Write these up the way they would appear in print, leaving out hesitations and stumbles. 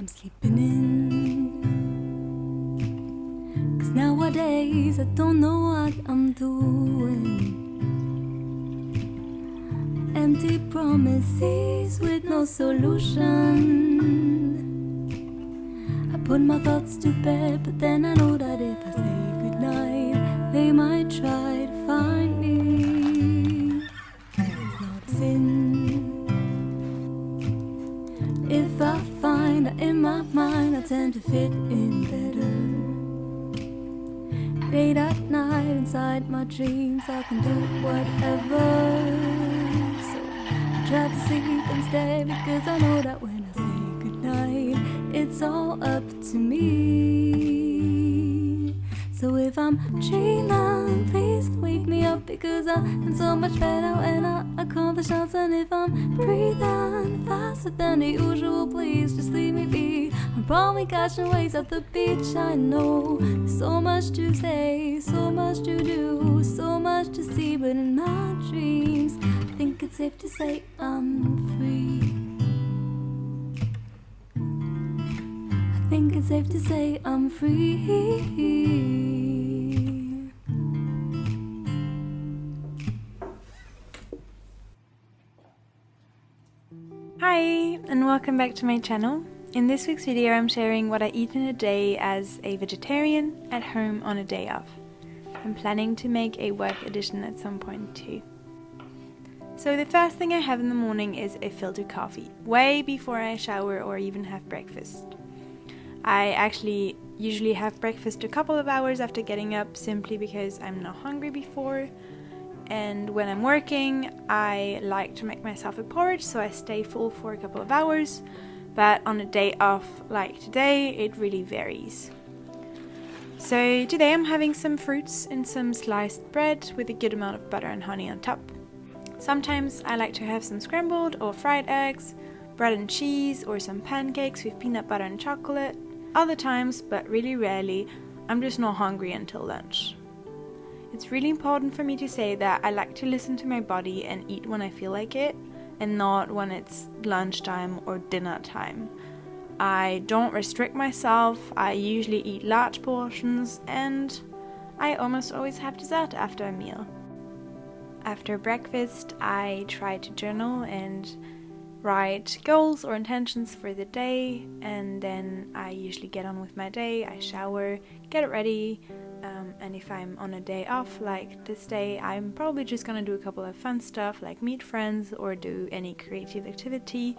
I'm sleeping in. 'Cause nowadays I don't know what I'm doing. Empty promises with no solution. I put my thoughts to bed, but then I know that if I say goodnight, they might try to find me. It's not a sin if I find that in my mind I tend to fit in better. Late at night inside my dreams I can do whatever. So I try to sleep instead, because I know that when I say goodnight it's all up to me. So if I'm dreaming, please wake me up, because I am so much better when I call the shots. And if I'm breathing faster than the usual, please just leave me be. I'm probably catching waves at the beach, I know. So much to say, so much to do, so much to see. But in my dreams, I think it's safe to say I'm free. I think it's safe to say I'm free. Hi, and welcome back to my channel. In this week's video I'm sharing what I eat in a day as a vegetarian at home on a day off. I'm planning to make a work edition at some point too. So the first thing I have in the morning is a filter coffee, way before I shower or even have breakfast. I actually usually have breakfast a couple of hours after getting up, simply because I'm not hungry before. And when I'm working, I like to make myself a porridge, so I stay full for a couple of hours. But on a day off like today, it really varies. So today I'm having some fruits and some sliced bread with a good amount of butter and honey on top. Sometimes I like to have some scrambled or fried eggs, bread and cheese, or some pancakes with peanut butter and chocolate. Other times, but really rarely, I'm just not hungry until lunch. It's really important for me to say that I like to listen to my body and eat when I feel like it, and not when it's lunchtime or dinner time. I don't restrict myself, I usually eat large portions, and I almost always have dessert after a meal. After breakfast, I try to journal and write goals or intentions for the day, and then I usually get on with my day. I shower, get it ready, and if I'm on a day off like this day, I'm probably just gonna do a couple of fun stuff like meet friends or do any creative activity,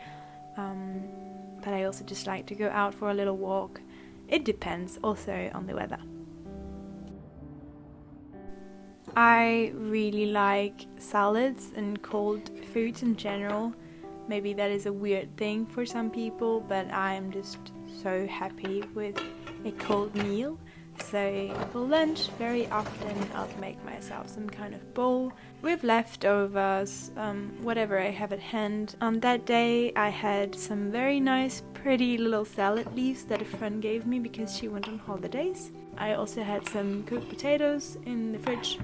but I also just like to go out for a little walk. It depends also on the weather. I really like salads and cold foods in general. Maybe that is a weird thing for some people, but I'm just so happy with a cold meal. So for lunch, very often I'll make myself some kind of bowl with leftovers, whatever I have at hand. On that day I had some very nice pretty little salad leaves that a friend gave me because she went on holidays. I also had some cooked potatoes in the fridge,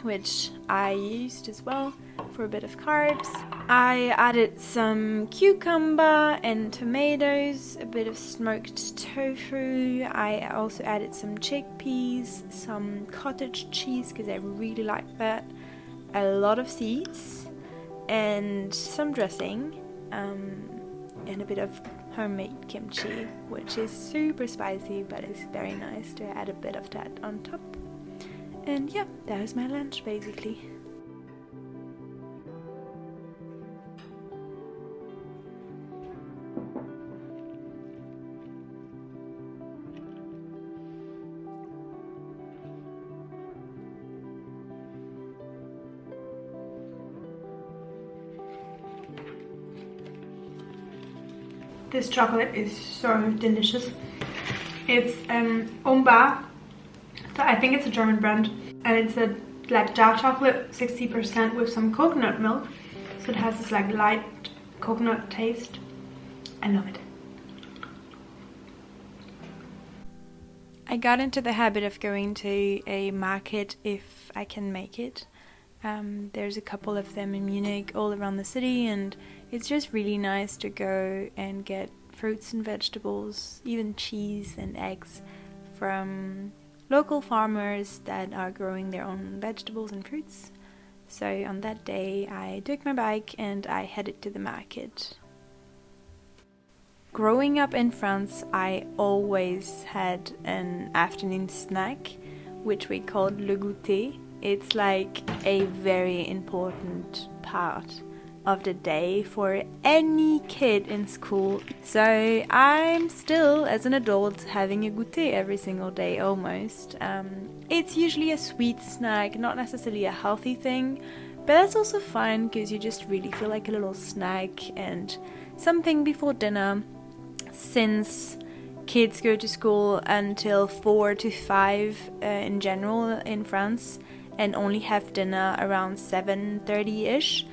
which I used as well for a bit of carbs. I added some cucumber and tomatoes, a bit of smoked tofu. I also added some chickpeas, some cottage cheese because I really like that, a lot of seeds, and some dressing, and a bit of homemade kimchi, which is super spicy but it's very nice to add a bit of that on top. And yeah, that was my lunch basically. This chocolate is so delicious. It's Omba, so I think it's a German brand, and it's a like dark chocolate, 60% with some coconut milk, so it has this like light coconut taste. I love it. I got into the habit of going to a market if I can make it. There's a couple of them in Munich all around the city, and it's just really nice to go and get fruits and vegetables, even cheese and eggs from local farmers that are growing their own vegetables and fruits. So on that day I took my bike and I headed to the market. Growing up in France, I always had an afternoon snack, which we called le goûter. It's like a very important part of the day for any kid in school. So I'm still, as an adult, having a goûter every single day almost. It's usually a sweet snack, not necessarily a healthy thing, but that's also fine because you just really feel like a little snack and something before dinner. Since kids go to school until 4 to 5 in general in France and only have dinner around 7:30ish,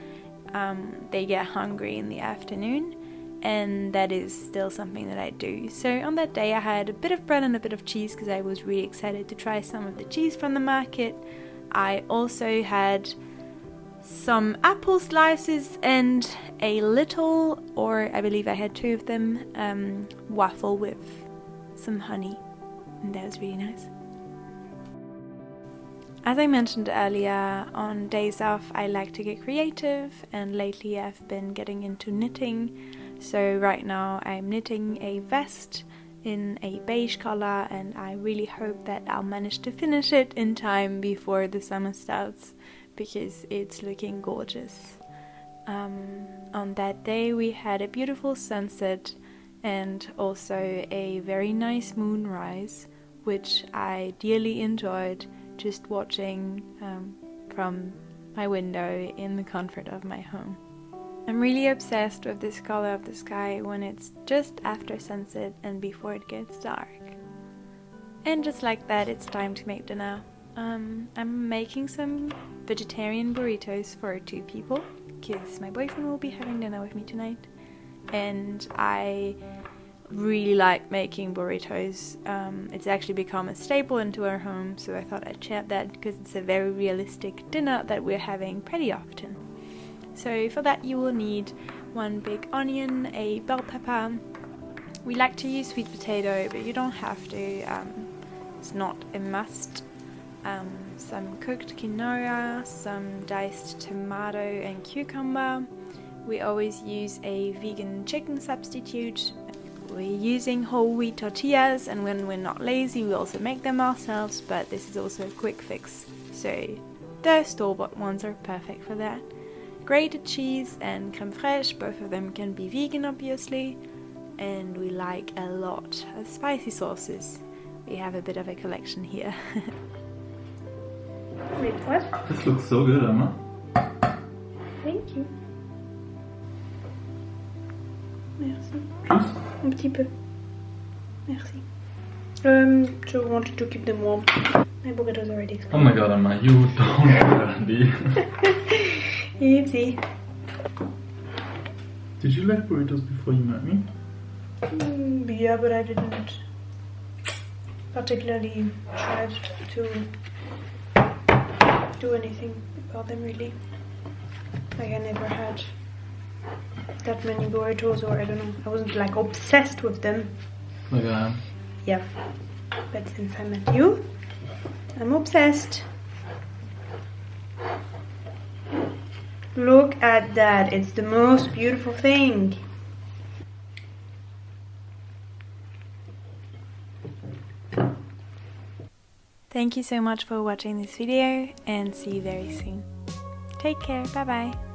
they get hungry in the afternoon, and that is still something that I do. So on that day I had a bit of bread and a bit of cheese because I was really excited to try some of the cheese from the market. I also had some apple slices and a little, or I believe I had 2 of them, waffle with some honey, and that was really nice. As I mentioned earlier, on days off I like to get creative, and lately I've been getting into knitting. So right now I'm knitting a vest in a beige color, and I really hope that I'll manage to finish it in time before the summer starts, because it's looking gorgeous. On that day we had a beautiful sunset and also a very nice moonrise, which I dearly enjoyed just watching from my window in the comfort of my home. I'm really obsessed with this color of the sky when it's just after sunset and before it gets dark. And just like that, it's time to make dinner. I'm making some vegetarian burritos for 2 people because my boyfriend will be having dinner with me tonight, and I really like making burritos. It's actually become a staple into our home, so I thought I'd share that because it's a very realistic dinner that we're having pretty often. So for that you will need 1 big onion, a bell pepper. We like to use sweet potato, but you don't have to. It's not a must. Some cooked quinoa, some diced tomato and cucumber. We always use a vegan chicken substitute. We're using whole wheat tortillas, and when we're not lazy we also make them ourselves, but this is also a quick fix, so the store-bought ones are perfect for that. Grated cheese and creme fraiche, both of them can be vegan obviously, and we like a lot of spicy sauces. We have a bit of a collection here. Wait, what? This looks so good, Emma. Thank you. Merci. Plus? Un petit peu. Merci. So I wanted to keep them warm. My burrito's already expired. Oh my god, Emma, you don't be. Easy. Did you like burritos before you met me? Yeah, but I didn't particularly try to do anything about them really. Like I never had that many burritos, or I don't know, I wasn't like obsessed with them. Like I am. Yeah, but since I met you, I'm obsessed. Look at that, it's the most beautiful thing. Thank you so much for watching this video, and see you very soon. Take care, bye bye.